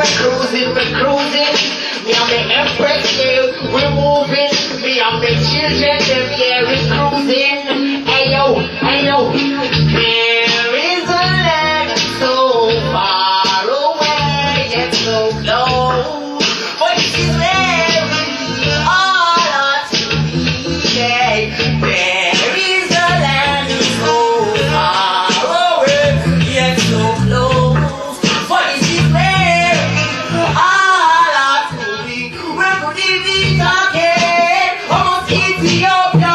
we're cruising. Me and the Empress, yeah, we're moving. Me and the children, them, yeah, we're cruising. Ayo, ayo. There is a land so far away, yet so close. But she's there, all us to be, yeah. There is a land so far away, yet so close. But she's there, all us to be. Where could he be talking? Almost Ethiopia.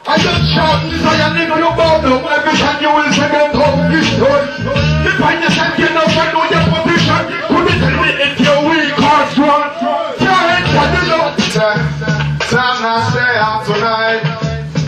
I just shout, so you nigga you bow down. Every time you will say them home this done. Define yourself, you know I know your position. Could you tell me if you're weak or strong? Challenge what you know. Time not stay out tonight.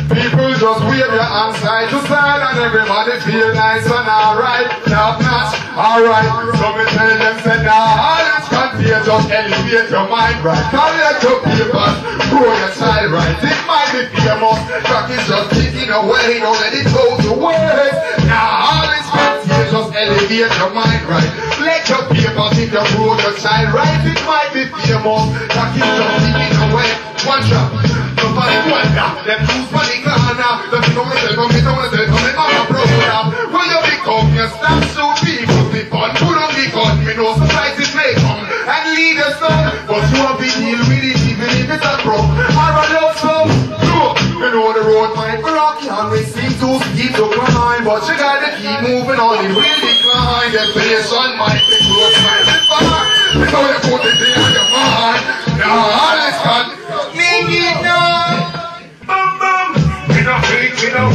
People just wave your hands side to side and everybody feel nice and alright. Now not alright. So me tell them say nah, it's contagious. Just elevate your mind right. Collect your papers, grow your child right. It might be famous, but it's just thinking away. Don't let it go to waste. Nah, all it's contagious. Just elevate your mind right. Let your papers if you grow your child right. It might be famous, but it's just thinking away. One shot. Nobody wonder. Them lose money corner. Them don't want to tell me, don't want to tell me, I'm a program. When you become your staff, so people be fun. Put on the gun, me no surprises may come. And lead us on. But you have to deal with it even if it's a pro. I run up some. You know the road might be rocky and we seem to keep to climb. But you gotta keep moving on, it will decline. The patient might be close, might be far. So you put it in your mind. Now all is gone. Make it now. Boom boom. We don't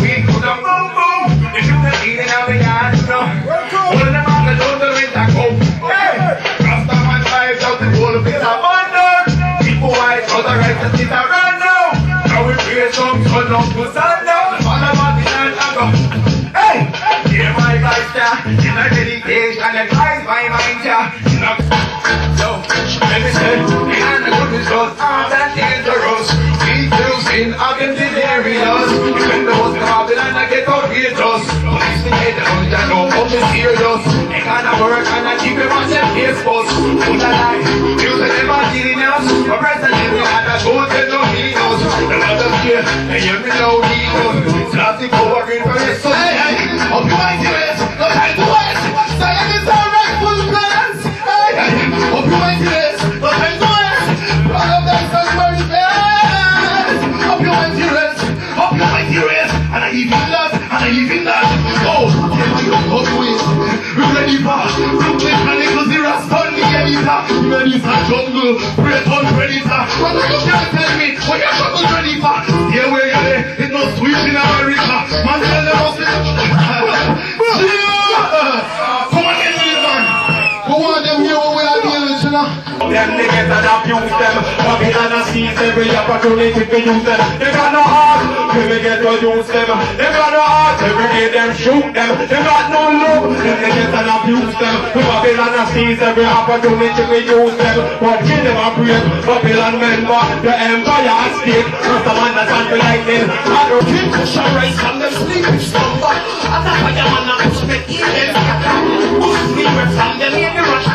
weak, put a boom boom. If you can eat it out of the yard, you know. Hold them on the door, the rent a go. Hey! Rasta man vibes out the whole of this abandon. People white, other rights that sit around now. Now we play some sun up to sundown. All about the land I go. Hey! Hear my voice there. In a dedication, advise my mind there. So, let me say, behind the goodness goes armed and dangerous. We kills in Argentine areas. When the most Babylon I get outrageous. Police in head, don't you know how to serious. They can't work and I keep them on their Facebook. Put a lie, use the never dealing us. My president, we had a go to no heroes. The mother's here, and you know heroes. It's not the power in for your son. Hey, I'm going to it, no time to wait. Science is our rightful plans. Hope you like this, but I know it. All of that stuff where it's best. Hope you like this, hope you like this. And I even that, and I even that. Oh, yeah, you don't know it. We're ready for Brooklyn Chronicles, the Raston, the editor. Ready for jungle, great on predator. But you can't tell me what you're trouble ready for. Here where you're there, it's no switch in America. Man, tell them what's it. Come on, get me, man. Go on, them here, what we are dealing with, you know. them niggas and abuse them. Babylon sees every opportunity to use them. They got no heart, we get to use them. They got no heart, every day them shoot them. They got no love, them niggas and abuse them. Babylon sees every opportunity to use them. But kill them and break. Babylon member, the empire and state. Just the man that's on the lightning. I don't think we shall rise from them sleeping slumber. I'm not a man that push me in. Push me from them in the rush.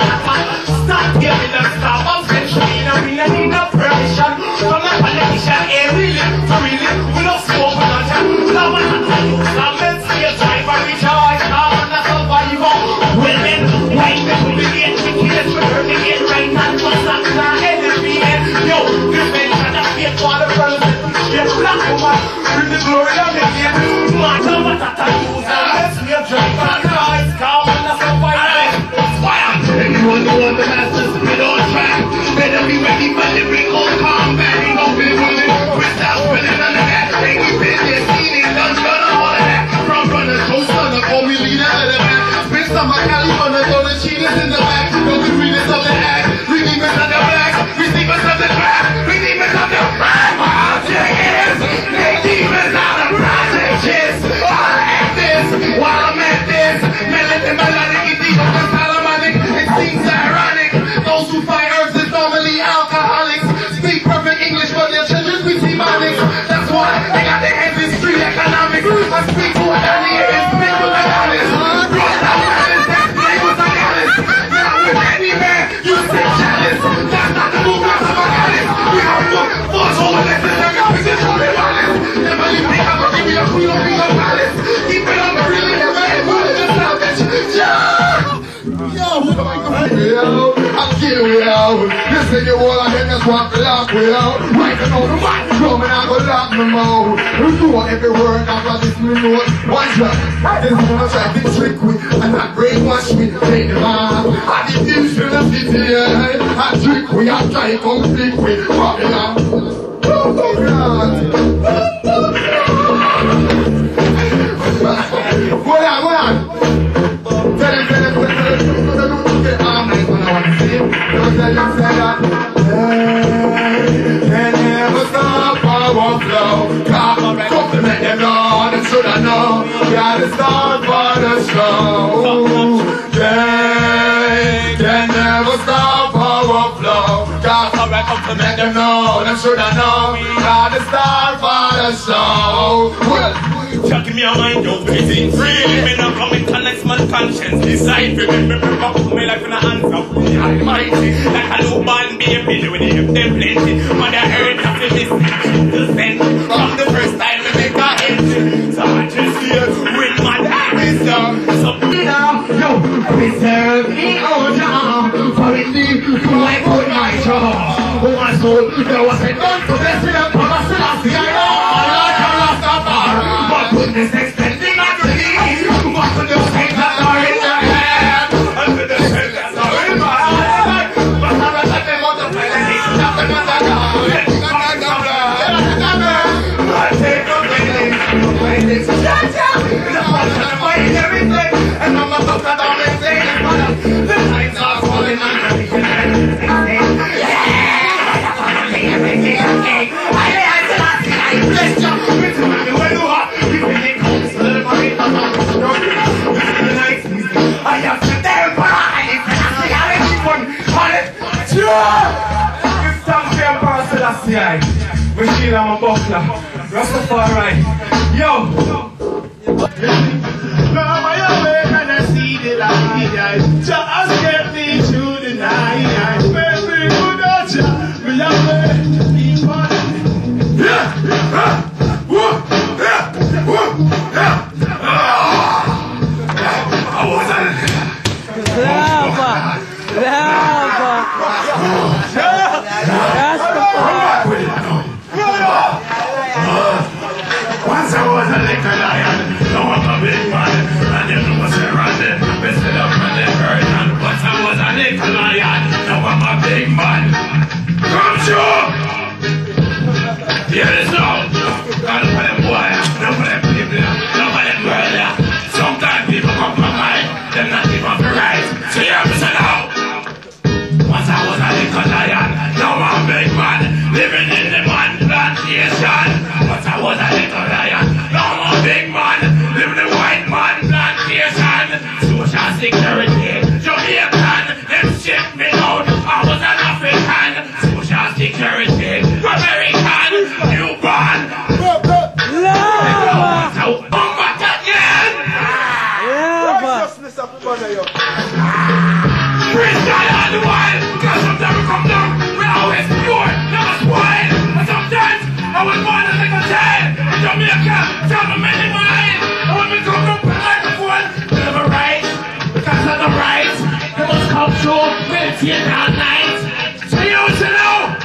Start giving them stuff. I'm century in a real need of permission. From the politician, really, for really, we don't smoke with us. Now I'm not a youth, I'm meant to be a driver, rejoice. Now I'm not a survivor. Well then, why we begin to kill us, we turn the gate right and what's up in our head and we head. Yo, this man cannot be a part of the yes, black woman, bring the glory of the game. Man, I'm not a youth, let's be a driver, rejoice. Come on, that's a fire. Fire! Anyone who wants the masters, we don't try. Better be ready for the lyrical combat. We gon' be willing, we're stop spinning under that. Hey, we been there, seen it, done all of that. Front runner, co-stunner, call me leader of the back. Spin some my California, throw the cheaters in the back. Don't be readers of the act, redeemers of the black, receivers of the crap, redeemers of the crap. My object is, make demons out of projects. While I at this, while I'm at this, melody, melodic, it's even the Solomonic. It seems ironic, those who fight herbs is normally alcoholics. Speak perfect English, but their children speak demonics. That's why they got their hands in street economics. I speak to a down here and speak with the honest. Right now, they was honest. Now with any man, you say jealous. That's not the movement of a goddess. We have force over necessary opposition for the honest. Never leave me up, give me a queen of being a palace. Keep it on the really never ain't put it in salvage. Yo, I'm kill we out. This nigga wall I hit, that's what I lock we out. Right on the mic, drum and I go lock them out. You do every word, that's what this me know. One shot, this is gonna try to trick me and not brainwash me. Take the man, I did this to the city, I trick we, I try to conflict with Babylon. Go on. Tell them, they never stop our flow. Come to make them know, they should have known. Gotta start for the show. They never stop our flow. Come to make them know, they should have known. Gotta start for the show. Chucking me on mind, yo, busy. Free me not coming to next man conscience. Decide to me put my life in the hands of the Almighty. Like a newborn baby, with him them plenty. Mother earth of the missing to send. From the first time we make a entry. So I just here with my wisdom. So now, yo, preserve me, oh Jah. For indeed, to I put my jaw. Oh my soul, there was a gun to bless me up. I'm a Selassie, I know. Goodness extending out to me. What to do things that are in the hand? And to the things that are in my hand. But I'm not let them multiply the hate. Nothing but that God. I take no feelings. No feelings. Shut up. The father I'm fighting everything. And I'm not talking about me saying it's mother. The times are falling under me. Yeah. I'm everything okay. I bless you. I have to tell Brian, I have everyone on it. This time we are past the last year. We feel I'm a buckler. Rastafari. Yo! Now I awake and I see the light. Just get me through the night. Baby, good out ya. We are ready. Yeah! Once I was a little lion, now I'm a big man, and you know what's around it. Instead of running version, once I was a little lion, now I'm a big man. Come sure! Hear this now. Not for them boy, not for them people, not for them murder. Sometimes people come from my mind, them not even for right. So hear me say now. Once I was a little lion. security. Jamaican, them ship me out. I was an African. Social security. American, newborn. So, back again. Righteousness of the mother, yo. Freestyle on the wine. Cause sometimes we come down. We're always pure, never spoiled. And sometimes I was born as like a child. In Jamaica, tell me many mine. And when we come up with the microphone, we never right. Because of the rights, they must come through, meditate all night. So you know,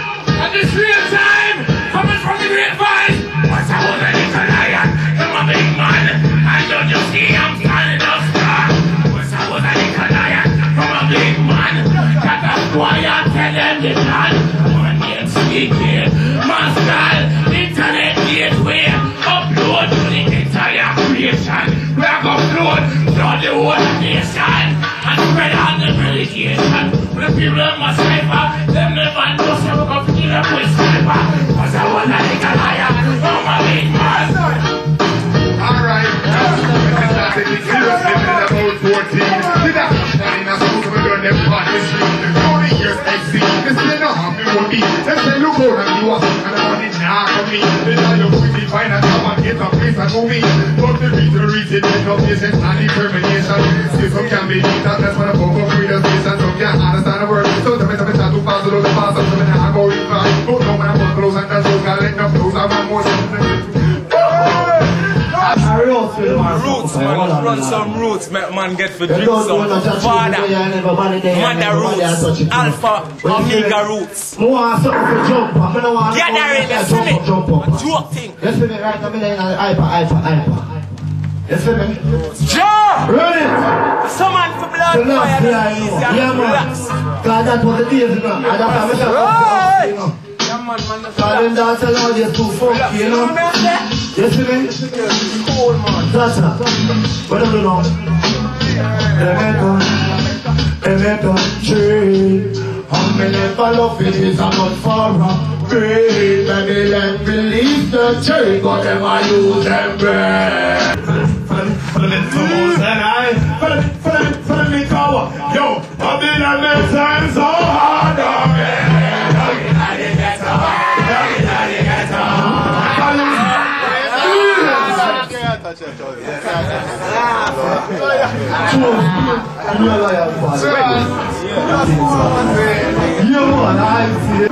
at this real time, coming from the grapevine, once I was a little lion, I'm a big man, and don't you see I'm standing up strong. Once I was a little lion, I'm a big man, that a boy I tell them the plan. One name speaking, Moscow, internet gateway, upload to the entire creation. We are going to flood the whole nation and spread on the relegation. The people of my cipher, them never know so we're going to kill them with sniper. Cause I was a little liar, I'm a big man. Alright, that's it. It's about 14. Did that in a school for doing them part history? 40 years XC, this is not happy with me. They say look out and you are, and I want it now for me. They tell you quickly find and come and get a place and go me. But the reason, there's no patience and determination. See some can be beat and that's when I pump up with the station. Some can't understand the word. So the better too fast to do the fast. Some men are going fast. But no man I want close and that's all. Gotta let them close. I want more. Roots, man, run some roots, man, get for drink some father, mother roots, alpha, omega roots. Gathering, you see me? Joke thing. You see me right now, hyper. You see me? Joe! Ready? Someone for blood, fire, yeah, relax. God, that was the days, you know. I don't have a you know. God, them dance along, you're too funky, you know. You see me? Cool, man. That's not. What do you know? Jamaica tree. How many follow it is a good for a tree. Maybe them believe the tree, but them I use them brain. For the little and I, for the little cow. Yo, I've been on this time so hard, you